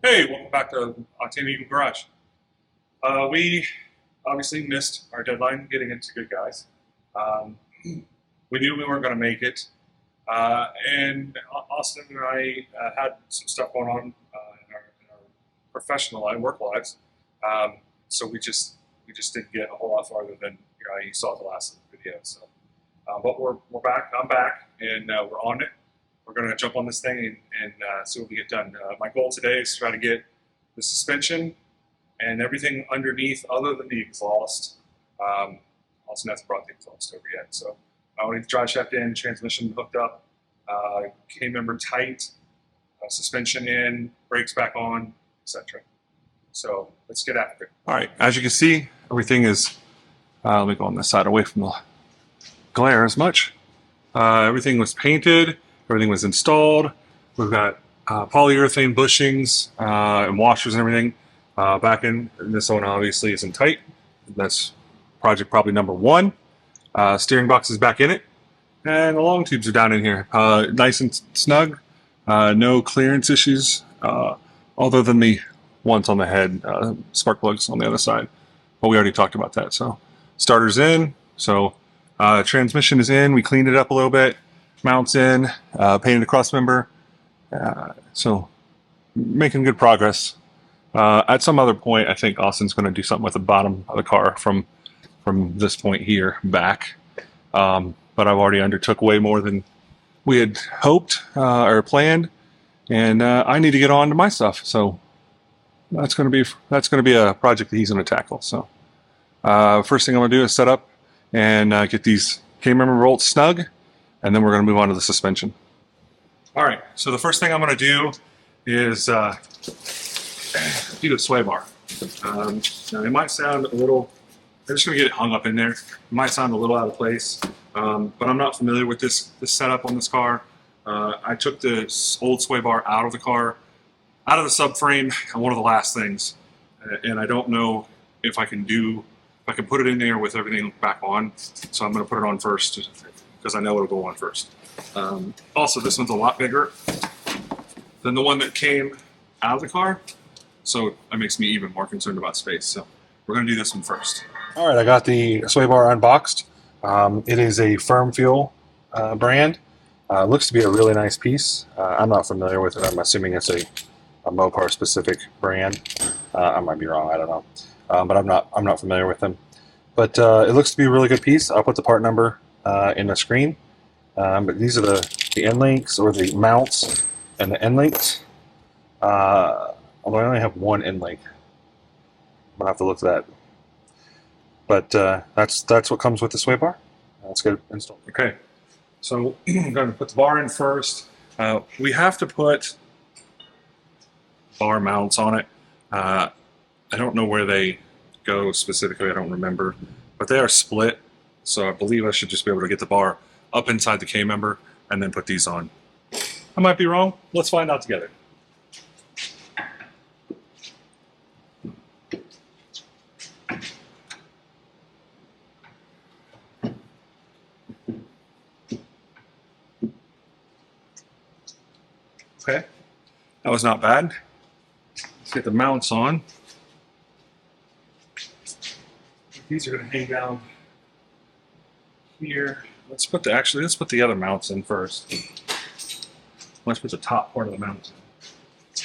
Hey, welcome back to Team Eagle Garage. We obviously missed our deadline getting into Good Guys. We knew we weren't going to make it, and Austin and I had some stuff going on in our professional life, work lives. So we just didn't get a whole lot farther than you saw the last video. So, but we're back. I'm back, and we're on it. We're going to jump on this thing and see what we get done. My goal today is to try to get the suspension and everything underneath other than the exhaust. Also hasn't brought the exhaust over yet. So we need the drive shaft in, transmission hooked up, K-member tight, suspension in, brakes back on, etc. So let's get after it. All right, as you can see, everything is, let me go on this side away from the glare as much. Everything was painted. Everything was installed. We've got polyurethane bushings and washers and everything back in. And this one obviously isn't tight. That's project probably number one. Steering box is back in it, and the long tubes are down in here, nice and snug. No clearance issues, other than the ones on the head, spark plugs on the other side. But we already talked about that. So starter's in. So transmission is in. We cleaned it up a little bit. Mounts in. Painted a cross member. So making good progress. At some other point, I think Austin's going to do something with the bottom of the car from this point here back. But I've already undertook way more than we had hoped or planned, and I need to get on to my stuff. So that's going to be a project that he's going to tackle. So first thing I'm going to do is set up and get these K-member bolts snug, and then we're going to move on to the suspension. All right. So the first thing I'm going to do is do the sway bar. Now it might sound a little. I'm just going to get it hung up in there. It might sound a little out of place, but I'm not familiar with this setup on this car. I took the old sway bar out of the car, out of the subframe, and one of the last things. And I don't know if I can put it in there with everything back on. So I'm going to put it on first because I know it'll go on first. Also, this one's a lot bigger than the one that came out of the car. So that makes me even more concerned about space. So we're going to do this one first. All right, I got the sway bar unboxed. It is a Firm Fuel brand. Looks to be a really nice piece. I'm not familiar with it. I'm assuming it's a Mopar specific brand. I might be wrong. I don't know, but I'm not familiar with them. But it looks to be a really good piece. I'll put the part number in the screen. But these are the end links, or the mounts and the end links. Although I only have one end link. I'll have to look at that. But that's what comes with the sway bar. Let's get it installed. Okay, so I'm going to put the bar in first. We have to put bar mounts on it. I don't know where they go specifically. I don't remember, but they are split. So I believe I should just be able to get the bar up inside the K-member and then put these on. I might be wrong. Let's find out together. Okay, that was not bad. Let's get the mounts on. These are going to hang down here. Let's put the other mounts in first. Let's put the top part of the mount in.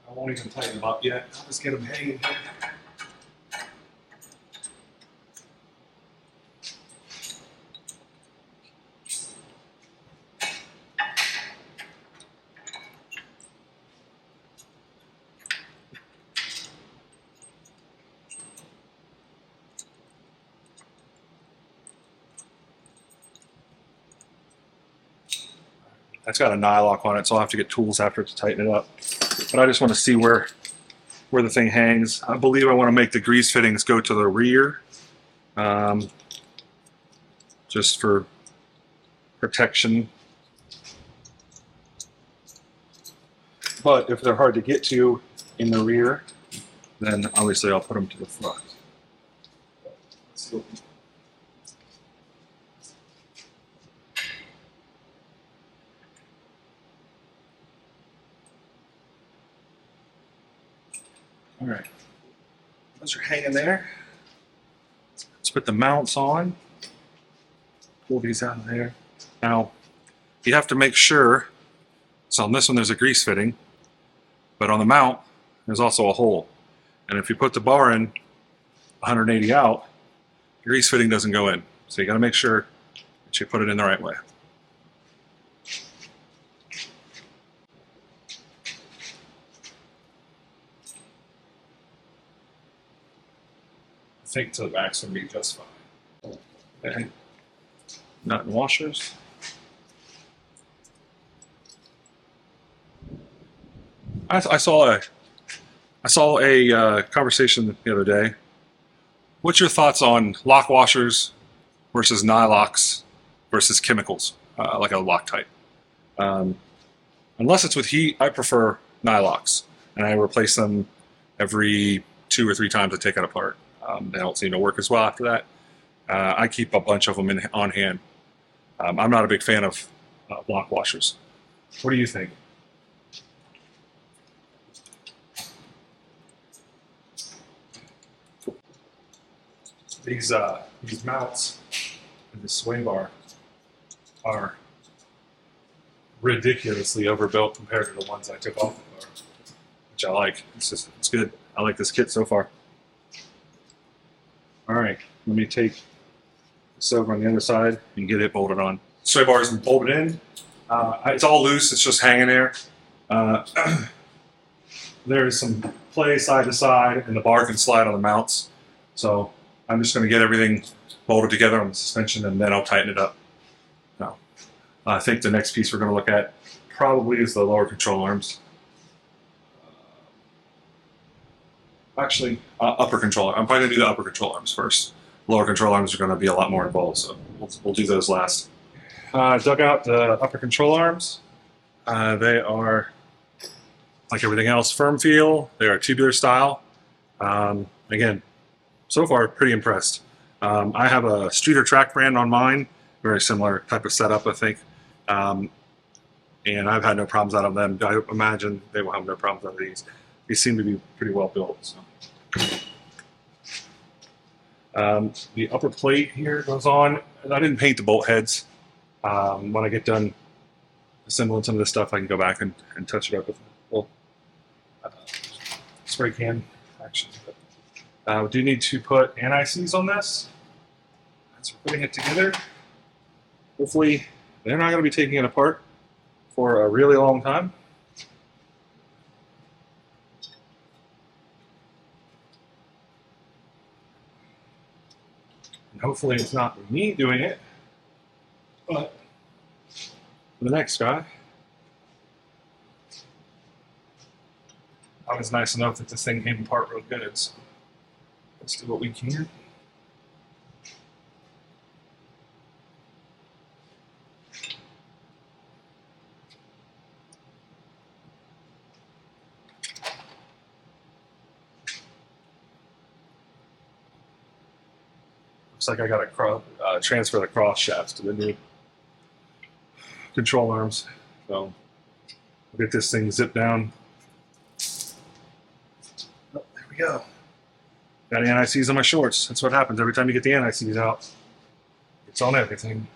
I won't even tighten them up yet. I'll just get them hanging here. It's got a nylock on it, so I'll have to get tools after to tighten it up. But I just want to see where the thing hangs. I believe I want to make the grease fittings go to the rear, just for protection. But if they're hard to get to in the rear, then obviously I'll put them to the front. All right, those are hanging there. Let's put the mounts on. Pull these out of there. Now, you have to make sure, so on this one there's a grease fitting, but on the mount there's also a hole. And if you put the bar in 180 out, the grease fitting doesn't go in. So you gotta make sure that you put it in the right way. I think to the back's gonna be just fine. Okay. Nut and washers. I saw a conversation the other day. What's your thoughts on lock washers versus nylocks versus chemicals, like a Loctite? Unless it's with heat, I prefer nylocks, and I replace them every 2 or 3 times I take it apart. They don't seem to work as well after that. I keep a bunch of them on hand. I'm not a big fan of block washers. What do you think? These mounts and this sway bar are ridiculously overbuilt compared to the ones I took off the car, which I like. It's good. I like this kit so far. All right, let me take this over on the other side and get it bolted on. Sway bar is bolted in. It's all loose. It's just hanging there. There is some play side to side, and the bar can slide on the mounts. So I'm just going to get everything bolted together on the suspension, and then I'll tighten it up. Now, I think the next piece we're going to look at probably is the lower control arms. Actually, upper control. I'm probably going to do the upper control arms first. Lower control arms are going to be a lot more involved, so we'll do those last. Dug out the upper control arms. They are, like everything else, firm feel. They are tubular style. Again, so far, pretty impressed. I have a Streeter track brand on mine, very similar type of setup, I think. And I've had no problems out of them. I imagine they will have no problems out of these. These seem to be pretty well built. So. The upper plate here goes on. I didn't paint the bolt heads. When I get done assembling some of this stuff, I can go back and touch it up with a little spray can action. We do need to put anti-seize on this. As we're putting it together, hopefully they're not going to be taking it apart for a really long time. And hopefully it's not me doing it, but for the next guy. I was nice enough that this thing came apart real good, so let's do what we can. Looks like I got to transfer the cross shafts to the new control arms. So we'll get this thing zipped down. Oh, there we go. Got anti-seize on my shorts. That's what happens every time you get the anti-seize out. It's on everything.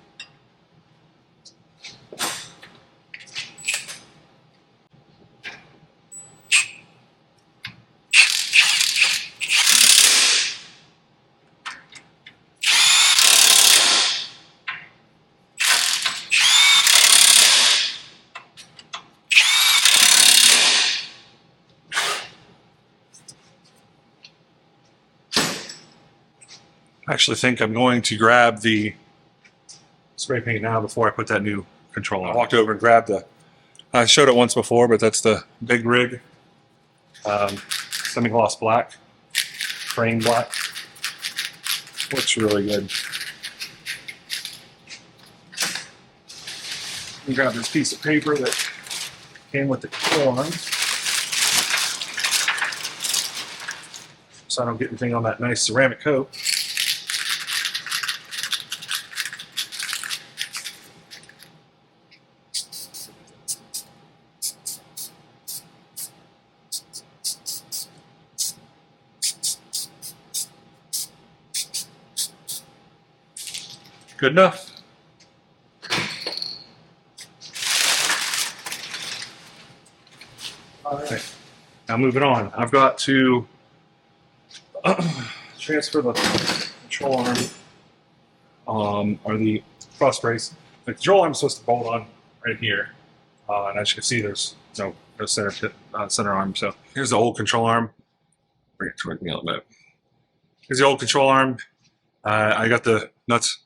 I actually think I'm going to grab the spray paint now before I put that new control on. I walked over and grabbed I showed it once before, but that's the Big Rig semi-gloss black, frame black. Looks really good. And grab this piece of paper that came with the control arms, so I don't get anything on that nice ceramic coat. Good enough. All right, now moving on. I've got to transfer the control arm, or the cross brace. The control arm is supposed to bolt on right here, and as you can see, there's no center arm. So here's the old control arm. Bring it toward me a little bit. Here's the old control arm. I got the nuts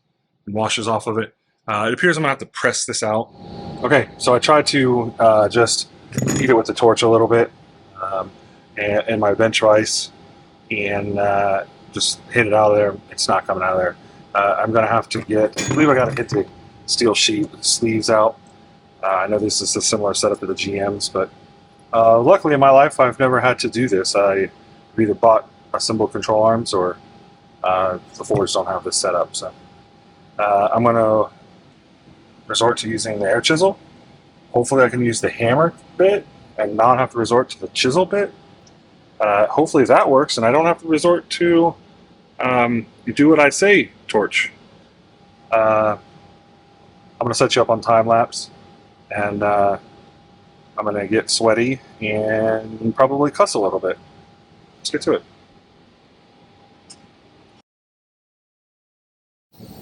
and washers off of it. It appears I'm gonna have to press this out. Okay, so I tried to just heat it with the torch a little bit and my bench vise, and just hit it out of there. It's not coming out of there. I'm gonna have to I believe I gotta get the steel sheet with the sleeves out. I know this is a similar setup to the GMs, but luckily in my life I've never had to do this. I've either bought assembled control arms or The Fords don't have this set up, so I'm going to resort to using the air chisel. Hopefully I can use the hammer bit and not have to resort to the chisel bit. Hopefully that works and I don't have to resort to you do what I say torch. I'm going to set you up on time lapse, and I'm going to get sweaty and probably cuss a little bit. Let's get to it.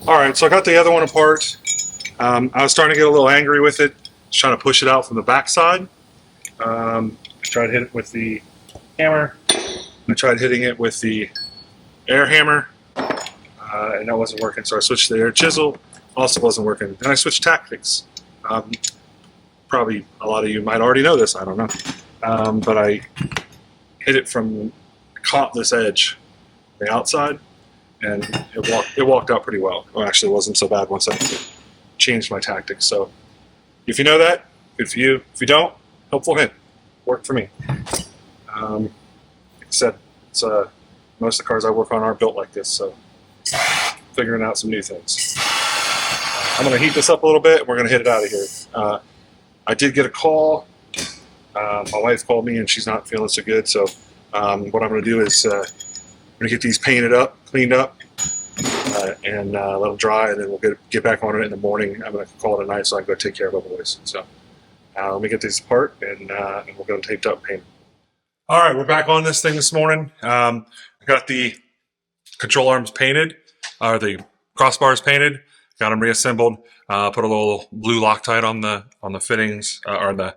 Alright, so I got the other one apart. I was starting to get a little angry with it, just trying to push it out from the back side. I tried to hit it with the hammer. I tried hitting it with the air hammer, and that wasn't working, so I switched to the air chisel. Also wasn't working. Then I switched tactics. Probably a lot of you might already know this, I don't know. But I hit it from, caught this edge on the outside, and it walked out pretty well. Well, actually, it wasn't so bad once I changed my tactics. So if you know that, good for you. If you don't, helpful hint. Worked for me. Like I said, it's, most of the cars I work on are built like this, so figuring out some new things. I'm going to heat this up a little bit, and we're going to hit it out of here. I did get a call. My wife called me, and she's not feeling so good, so what I'm going to do is I'm going to get these painted up, cleaned up, and let them dry, and then we'll get back on it in the morning. I'm going to call it a night so I can go take care of the boys. So let me get these apart, and we'll get them taped up and painted. All right, we're back on this thing this morning. I got the control arms painted, or the crossbars painted. Got them reassembled. Put a little blue Loctite on the fittings or the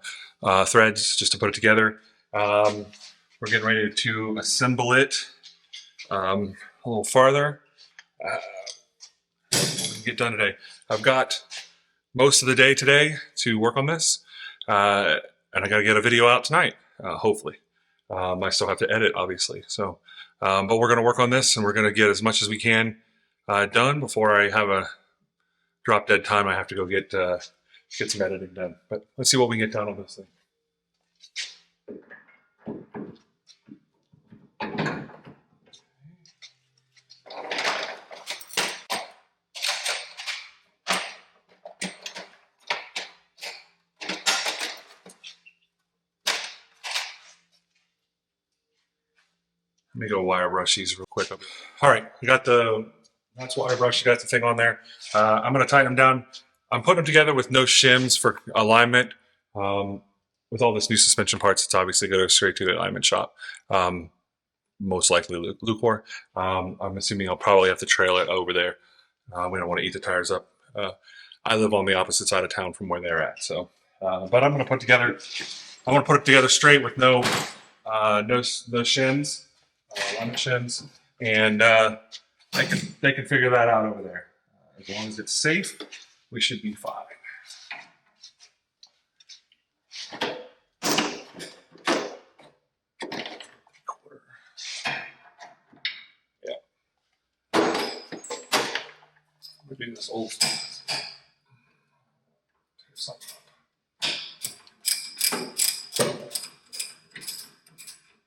threads just to put it together. We're getting ready to assemble it a little farther. Get done today. I've got most of the day today to work on this, and I got to get a video out tonight, hopefully. I still have to edit, obviously. So, but we're going to work on this, and we're going to get as much as we can done before I have a drop dead time. I have to go get some editing done. But let's see what we can get done on this thing. Let me go wire brush these real quick. All right, we got that's wire brush. You got the thing on there. I'm going to tighten them down. I'm putting them together with no shims for alignment. With all this new suspension parts, it's obviously going to go straight to the alignment shop. Most likely Lucor. I'm assuming I'll probably have to trail it over there. We don't want to eat the tires up. I live on the opposite side of town from where they're at. So, but I'm going to put it together straight with no shims, alignment shims, and they can figure that out over there. As long as it's safe, we should be fine. We're doing this old stuff.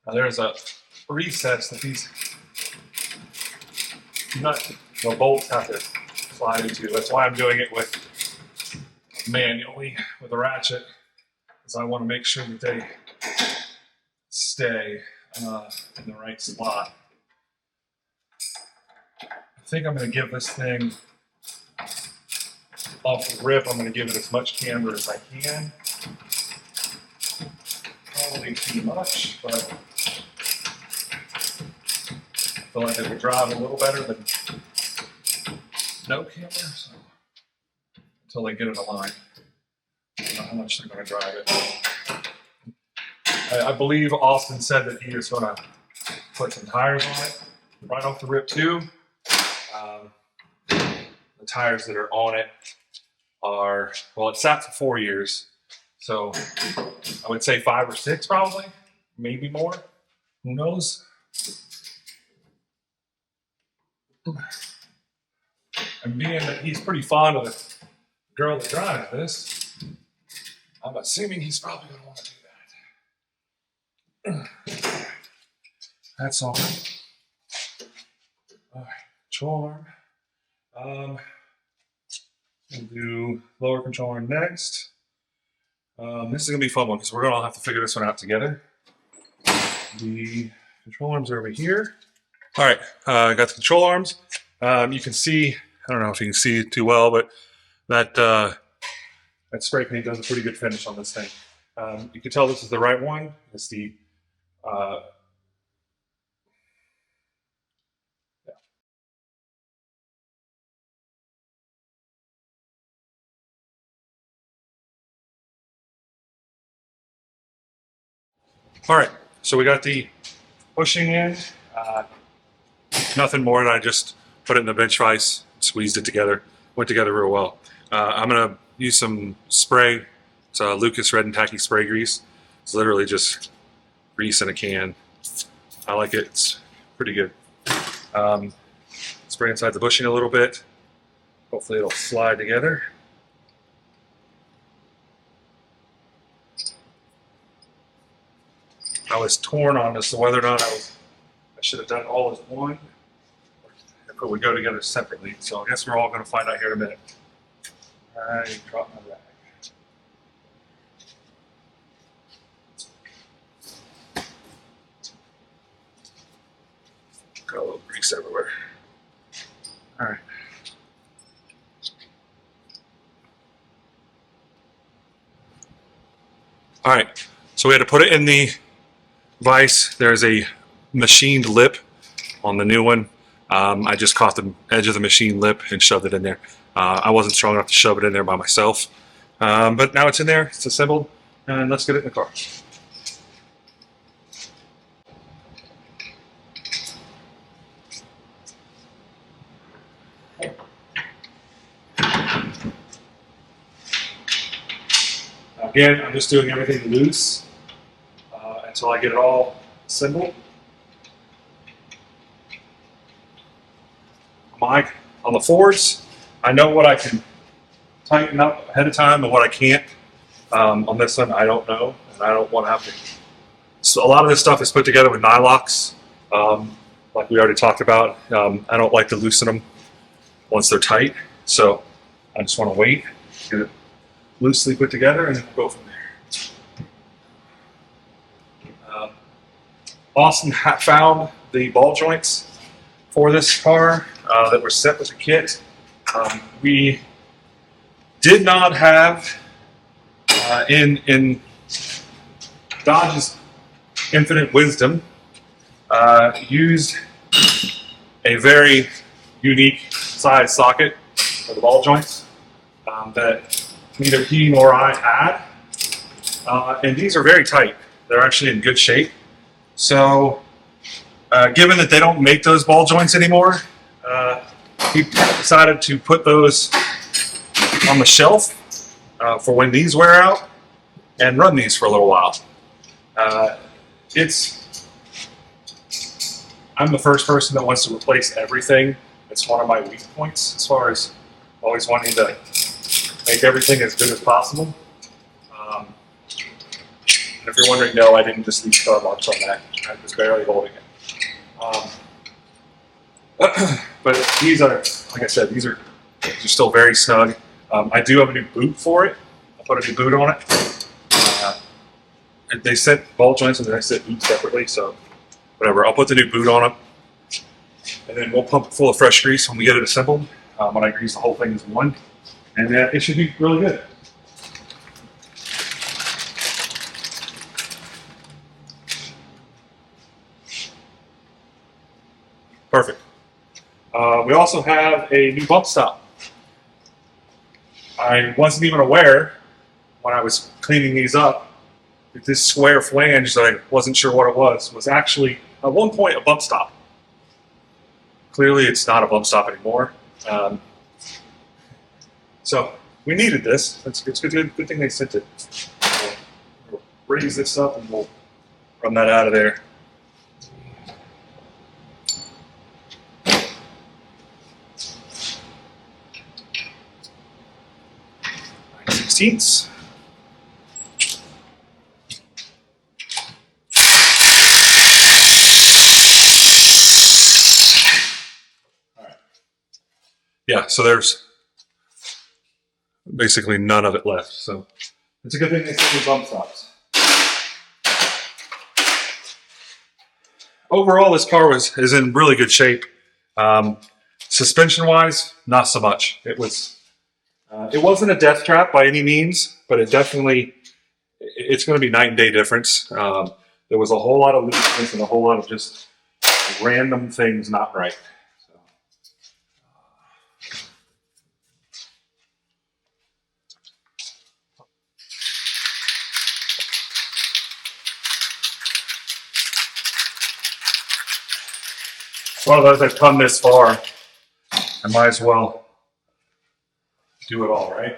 Now there's a recess that these bolts have to slide into. That's why I'm doing it with manually with a ratchet, because I want to make sure that they stay in the right slot. I think I'm going to give this thing off the rip. I'm going to give it as much camber as I can. Probably too much, but I feel like it will drive a little better than no camber. So until they get it aligned, I don't know how much they're going to drive it. I believe Austin said that he is going to put some tires on it right off the rip too. The tires that are on it are, well, it sat for 4 years, so I would say 5 or 6 probably, maybe more. Who knows? And being that he's pretty fond of the girl that drives this, I'm assuming he's probably going to want to do that. That's all right. All right. control arm. We'll do lower control arm next. This is going to be a fun one because we're going to have to figure this one out together. The control arms are over here. All right, I got the control arms. You can see, I don't know if you can see it too well, but that spray paint does a pretty good finish on this thing. You can tell this is the right one. It's the All right, so we got the bushing in. Nothing more than I just put it in the bench vise, squeezed it together, went together real well. I'm gonna use some spray. It's Lucas Red and Tacky spray grease. It's literally just grease in a can. I like it, it's pretty good. Spray inside the bushing a little bit. Hopefully it'll slide together. I was torn on as to whether or not I should have done all as one, or would go together separately. So I guess we're all going to find out here in a minute. I dropped my bag. Got a little grease everywhere. All right. All right. So we had to put it in the vise. There's a machined lip on the new one. I just caught the edge of the machine lip and shoved it in there. I wasn't strong enough to shove it in there by myself. But now it's in there, it's assembled, and let's get it in the car. Again, I'm just doing everything loose until I get it all assembled. On the Fords, I know what I can tighten up ahead of time and what I can't. On this one, I don't know, and I don't want to have to. So a lot of this stuff is put together with nylocks, like we already talked about. I don't like to loosen them once they're tight, so I just want to wait, get it loosely put together, and then we'll go from there. Austin found the ball joints for this car that were sent with the kit. We did not have, in Dodge's infinite wisdom, used a very unique size socket for the ball joints that neither he nor I had. And these are very tight. They're actually in good shape. So, given that they don't make those ball joints anymore, he decided to put those on the shelf for when these wear out and run these for a little while. I'm the first person that wants to replace everything. It's one of my weak points as far as always wanting to make everything as good as possible. And if you're wondering, no, I didn't just leave Starbucks on that. I was barely holding it. But these are, like I said, these are still very snug. I do have a new boot for it. I put a new boot on it. They sent ball joints and then I sent boots separately, so whatever. I'll put the new boot on it, and then we'll pump it full of fresh grease when we get it assembled. When I grease the whole thing as one, and it should be really good. Perfect. We also have a new bump stop. I wasn't even aware when I was cleaning these up that this square flange that I wasn't sure what it was actually at one point a bump stop. Clearly it's not a bump stop anymore. So we needed this. It's good thing they sent it. We'll raise this up and we'll run that out of there. 9/16. All right. yeah, so there's basically none of it left. So it's a good thing they sent me bump stops. Overall, this car is in really good shape. Suspension wise, not so much. It wasn't a death trap by any means, but it's going to be night and day difference. There was a whole lot of looseness and a whole lot of just random things not right. So. Well, as I've come this far, I might as well do it all, right?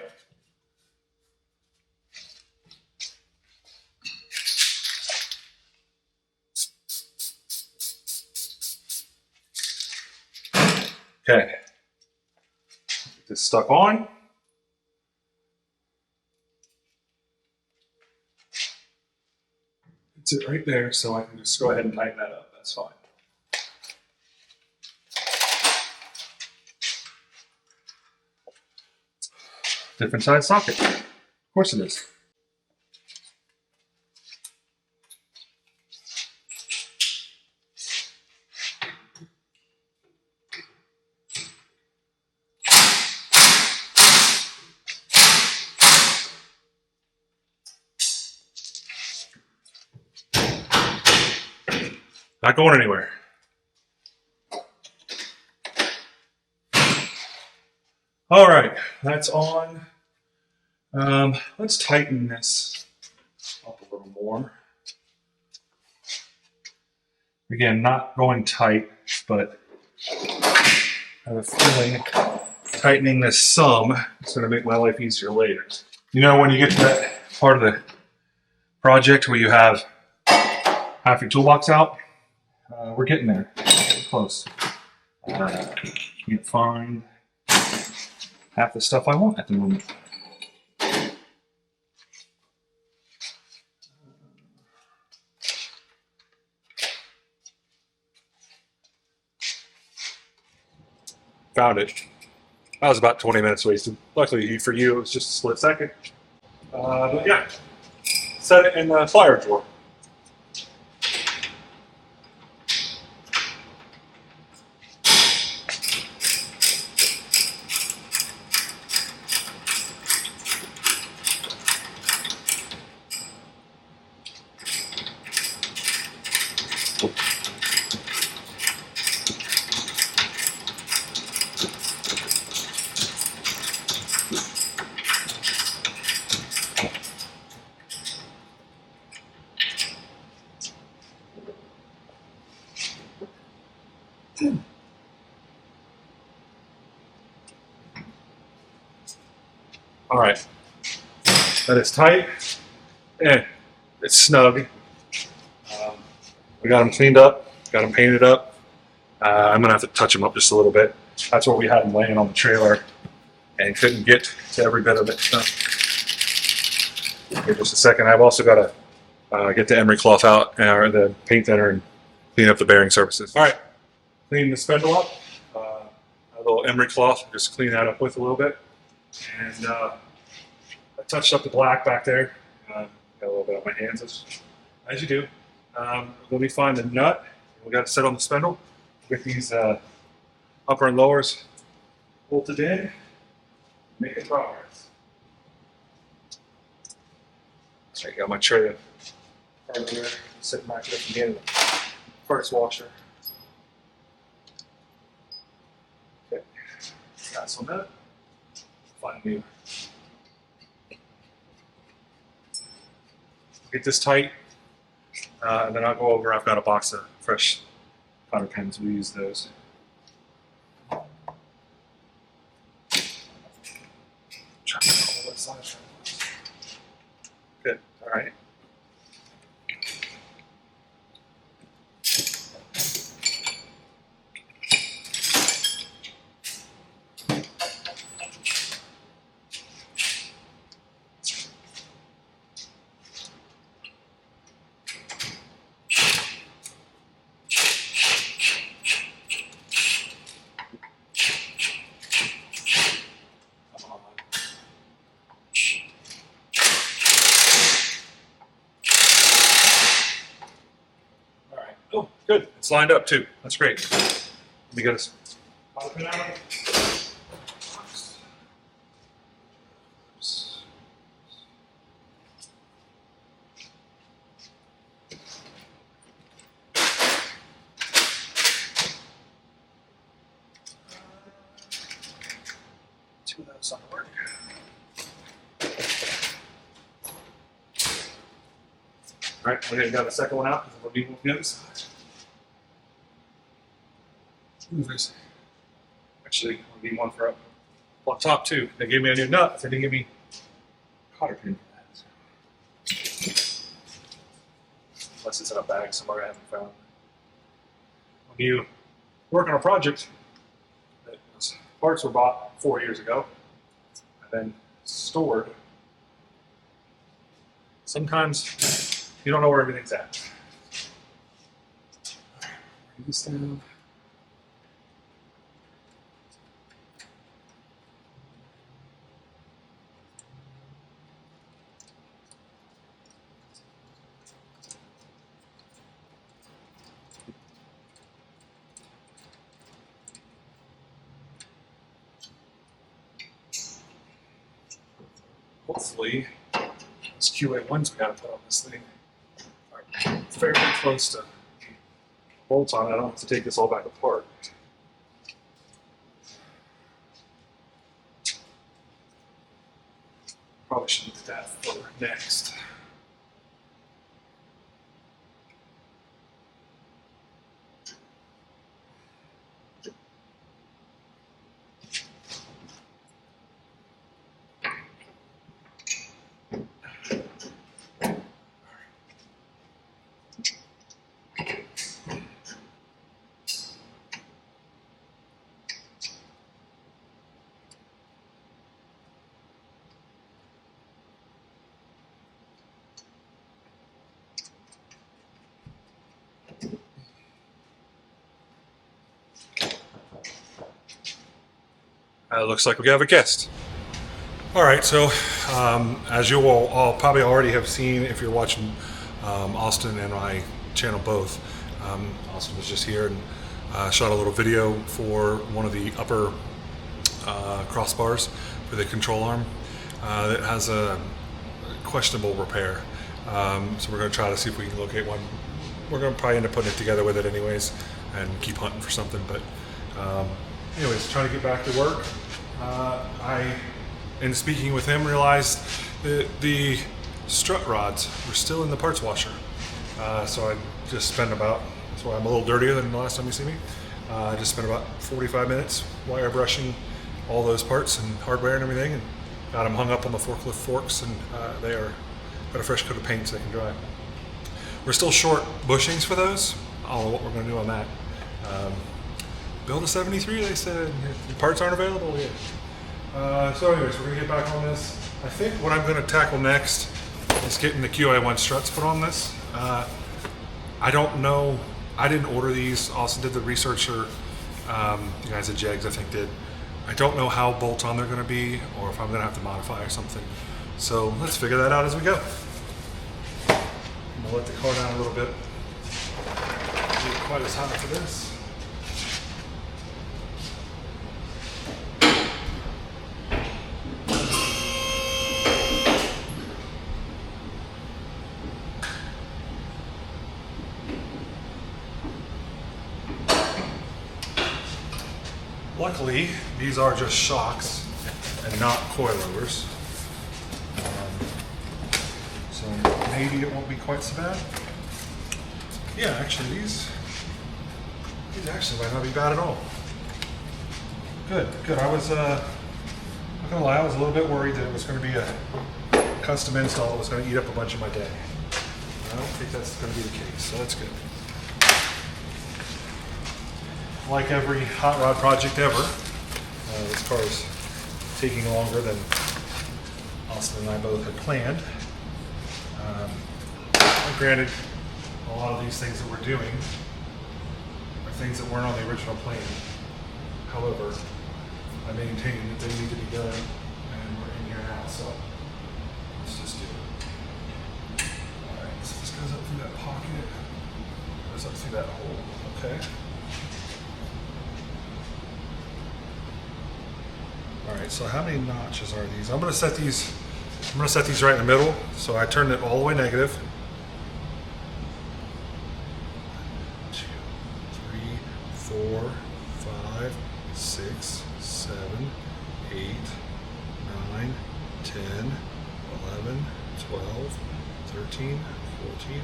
Okay. Get this stuck on. It's it right there, so I can just go ahead and tighten that up. That's fine. Different size socket. Of course it is. Not going anywhere. All right, that's on. Let's tighten this up a little more. Again, not going tight, but I have a feeling tightening this some is going to make my life easier later. You know, when you get to that part of the project where you have half your toolbox out, we're getting there. We're close. Can't find half the stuff I want at the moment. Found it. That was about 20 minutes wasted. Luckily for you, it was just a split second. But yeah, set it in the flyer drawer. All right, that is tight and it's snug. We got them cleaned up, got them painted up. I'm gonna have to touch them up just a little bit. That's what we had them laying on the trailer and couldn't get to every bit of it. So, here, just a second. I've also got to get the emery cloth out, or the paint thinner, and clean up the bearing surfaces. All right, clean the spindle up. A little emery cloth, just clean that up with a little bit. And I touched up the black back there. Got a little bit on my hands, as you do. We'll be fine. The nut, we got to set on the spindle. Get these upper and lowers bolted in, making progress. So I got my tray of here, sitting back there at the end of the first washer. Okay, that's on that. Find new. Get this tight, and then I'll go over. I've got a box of fresh powder pens. We use those. Good. All right. It's lined up too. That's great. Let me get us. Pop it out. Two of those on the work. All right, we're gonna got the second one out because we'll be on the other side. Actually, I'll need one for up top too. They gave me a new nut. They didn't give me a cotter pin for that. Unless it's in a bag somewhere I haven't found. When you work on a project, parts were bought 4 years ago and then stored. Sometimes you don't know where everything's at. Bring this down. Hopefully, these QA1s we got to put on this thing are fairly close to bolts on it. I don't have to take this all back apart. Probably should do that for next. Looks like we have a guest. All right, so as you all probably already have seen, if you're watching Austin and my channel both, Austin was just here and shot a little video for one of the upper crossbars for the control arm that has a questionable repair. So we're going to try to see if we can locate one. We're going to probably end up putting it together with it anyways and keep hunting for something. But anyways, trying to get back to work. I, in speaking with him, realized that the strut rods were still in the parts washer. So I just spent about, that's why I'm a little dirtier than the last time you see me. I just spent about 45 minutes wire brushing all those parts and hardware and everything, and got them hung up on the forklift forks, and they are got a fresh coat of paint so they can dry. We're still short bushings for those. I don't know what we're going to do on that. Build a 73, they said. The parts aren't available yet. So anyways, we're going to get back on this. I think what I'm going to tackle next is getting the QA1 struts put on this. I don't know. I didn't order these. Austin did the research, or you guys at Jegs, I think, did. I don't know how bolt-on they're going to be, or if I'm going to have to modify or something. So let's figure that out as we go. I'm going to let the car down a little bit. Not quite as hot for this. Luckily, these are just shocks and not coilovers. So maybe it won't be quite so bad. Yeah, actually these actually might not be bad at all. Good. I was, not gonna lie, I was a little bit worried that it was gonna be a custom install that was gonna eat up a bunch of my day. I don't think that's gonna be the case, so that's good. Like every hot rod project ever, this car is taking longer than Austin and I both had planned. Granted, a lot of these things that we're doing are things that weren't on the original plan. However, I maintain that they need to be done, and we're in here now, so let's just do it. Alright, so this goes up through that pocket, goes up through that hole. Okay. All right, so how many notches are these? I'm gonna set these right in the middle. So I turned it all the way negative. 1, 2, 3, 4, 5, 6, 7, 8, 9, 10, 11, 12, 13, 14,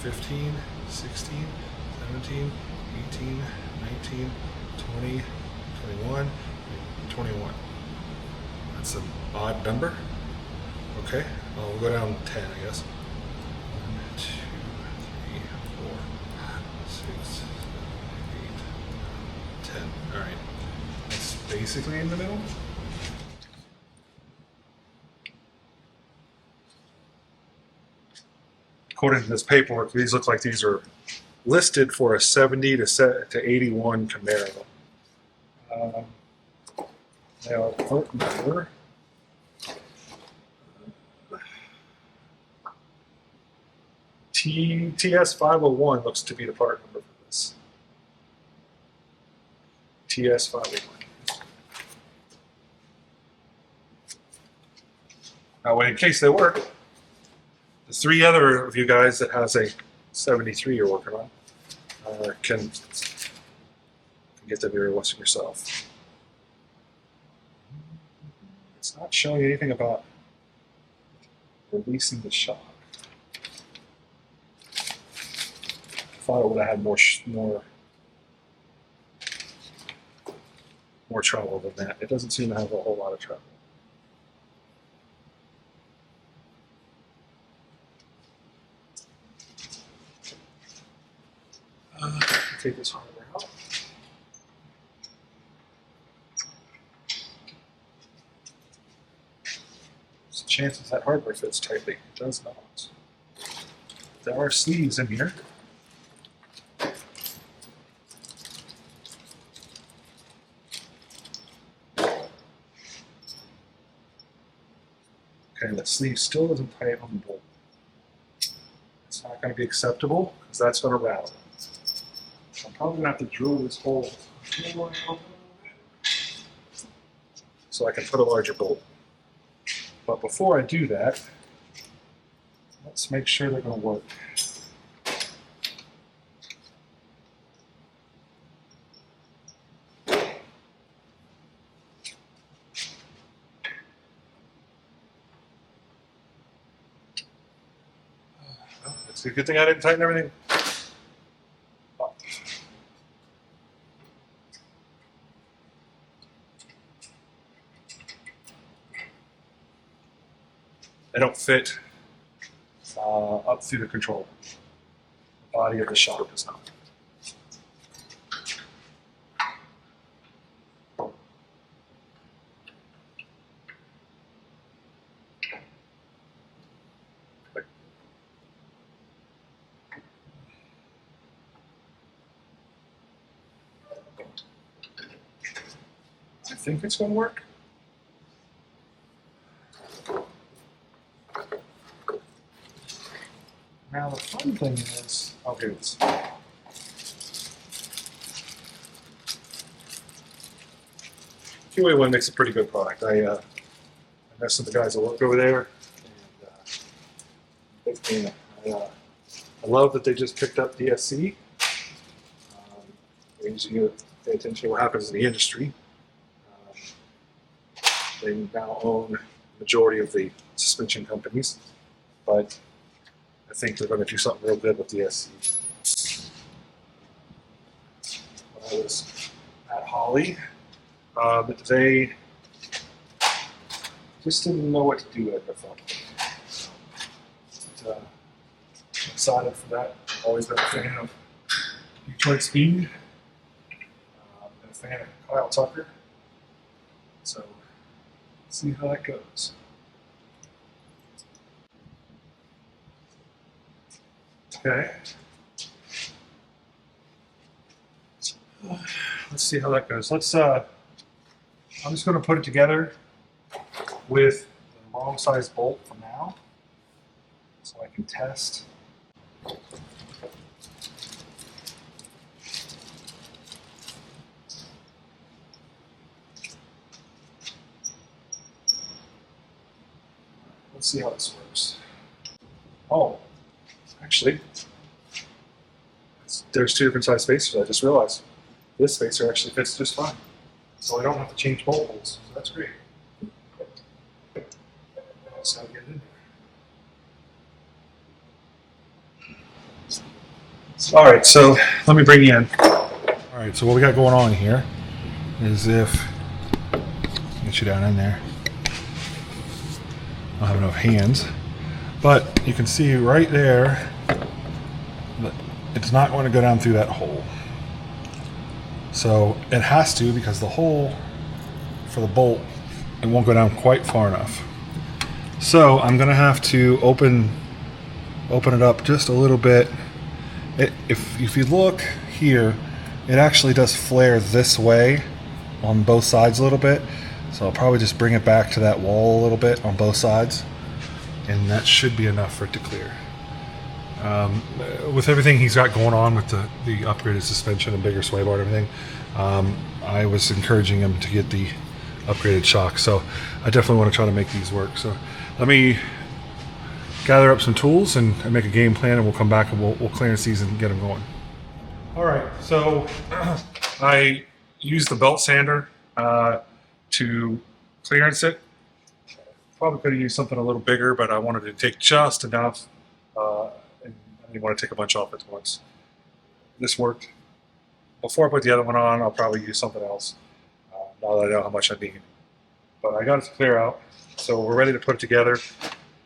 15, 16, 17, 18, 19, 20, 21, 21. That's an odd number. Okay, we'll go down 10, I guess. 1, 2, 3, 4, 6, 7, 8, 9, 10. All right, that's basically in the middle. According to this paperwork, these look like these are listed for a 70 to 81 Camaro. They are part number TS 501 looks to be the part number for this. TS 501. Now, in case they work, the 3 other of you guys that has a 73 you're working on can get them here yourself. It's not showing anything about releasing the shock. I thought it would have had more trouble than that. It doesn't seem to have a whole lot of trouble. Take this hardware out. There's a chance that hardware fits tightly. It does not. There are sleeves in here. Okay, the sleeve still doesn't tighten on the bolt. It's not going to be acceptable because that's going to rattle. I'm probably going to have to drill this hole so I can put a larger bolt. But before I do that, let's make sure they're going to work. Well, it's a good thing I didn't tighten everything. They don't fit up through the controller. The body of the shock does not. I think it's going to work. Now the fun thing is, I'll do this. QA1 makes a pretty good product. I know some of the guys that work over there, and I love that they just picked up DSC. They usually pay attention to what happens in the industry. They now own the majority of the suspension companies, but I think they're going to do something real good with DSC. When I was at Holly, they just didn't know what to do with it. I'm excited for that. I've always been a fan of Detroit Speed. Been a fan of Kyle Tucker. So, see how that goes. Okay. Let's see how that goes. I'm just going to put it together with the wrong size bolt for now, so I can test. see how this works. Oh, actually, there's two different size spacers. I just realized this spacer actually fits just fine. So I don't have to change bolt holes. So that's great. That's how I get it in there. All right, so let me bring you in. All right, so what we got going on here is get you down in there. I don't have enough hands, but you can see right there that it's not going to go down through that hole. So it has to, because the hole for the bolt, it won't go down quite far enough. So I'm going to have to open it up just a little bit. If you look here, it actually does flare this way on both sides a little bit. So I'll probably just bring it back to that wall a little bit on both sides, and that should be enough for it to clear. With everything he's got going on with the upgraded suspension and bigger sway bar and everything, I was encouraging him to get the upgraded shock. So I definitely want to try to make these work. So let me gather up some tools and make a game plan, and we'll come back and we'll clearance these and get them going. All right, so I used the belt sander to clearance it. Probably could have used something a little bigger, but I wanted to take just enough, and I didn't want to take a bunch off at once. This worked. Before I put the other one on, I'll probably use something else, now that I know how much I need. But I got it to clear out, so we're ready to put it together.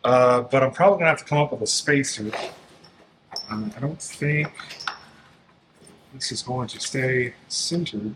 But I'm probably going to have to come up with a spacer. I don't think this is going to stay centered.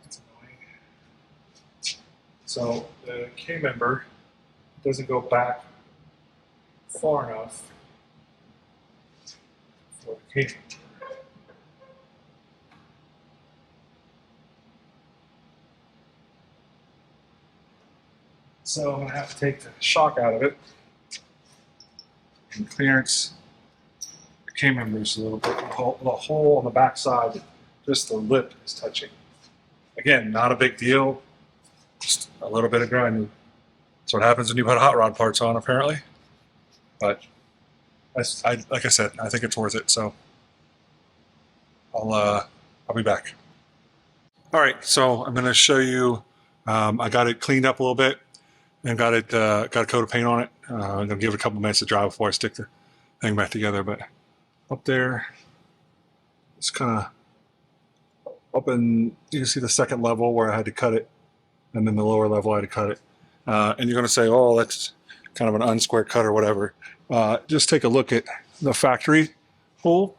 That's annoying. So the K member doesn't go back far enough for the K member. So I'm going to have to take the shock out of it and clearance the K members a little bit. The hole on the back side, just the lip is touching. Again, not a big deal, just a little bit of grinding. That's what happens when you put hot rod parts on, apparently. But like I said, I think it's worth it. So I'll be back. All right, so I'm going to show you. I got it cleaned up a little bit and got a coat of paint on it. I'm going to give it a couple minutes to dry before I stick the thing back together. But up there, it's kind of up in, you can see the second level where I had to cut it, and then the lower level I had to cut it. And you're going to say, oh, that's kind of an unsquare cut or whatever. Just take a look at the factory hole.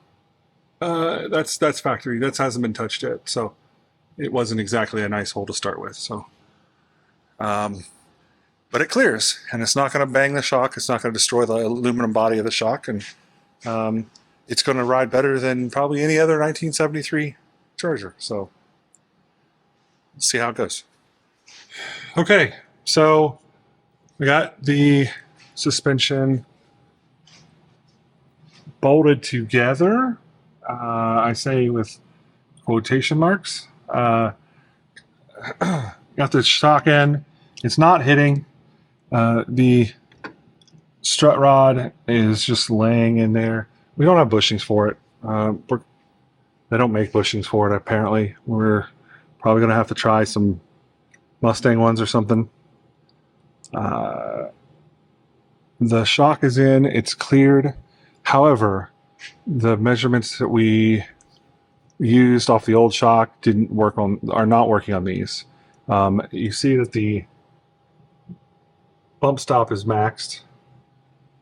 That's factory. That hasn't been touched yet. So it wasn't exactly a nice hole to start with. So, but it clears, and it's not going to bang the shock. It's not going to destroy the aluminum body of the shock. And it's going to ride better than probably any other 1973 Charger. So let's see how it goes. Okay, so we got the suspension bolted together. I say with quotation marks. Got the shock end. It's not hitting. The strut rod is just laying in there. We don't have bushings for it. They don't make bushings for it, apparently. We're probably going to have to try some Mustang ones or something. The shock is in. It's cleared. However, the measurements that we used off the old shock are not working on these. You see that the bump stop is maxed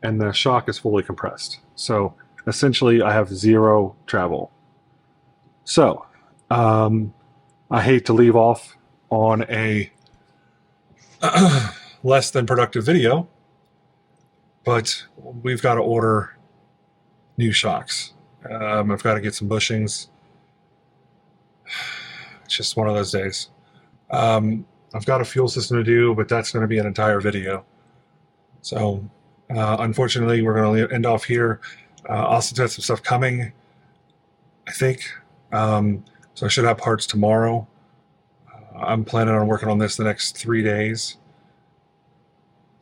and the shock is fully compressed. So essentially I have zero travel. So I hate to leave off on a less than productive video, but we've got to order new shocks. I've got to get some bushings. It's just one of those days. I've got a fuel system to do, but that's going to be an entire video. So, unfortunately, we're going to end off here. Austin's got some stuff coming, I think. So I should have parts tomorrow. I'm planning on working on this the next 3 days.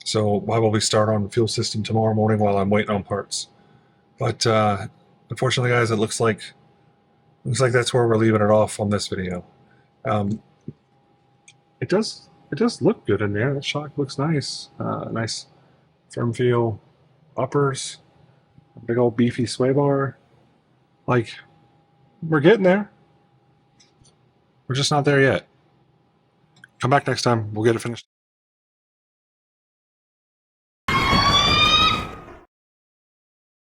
So why will we start on the fuel system tomorrow morning while I'm waiting on parts? But unfortunately, guys, it looks like that's where we're leaving it off on this video. It does look good in there. That shock looks nice. Nice firm feel uppers. Big old beefy sway bar. Like, we're getting there. We're just not there yet. Come back next time. We'll get it finished.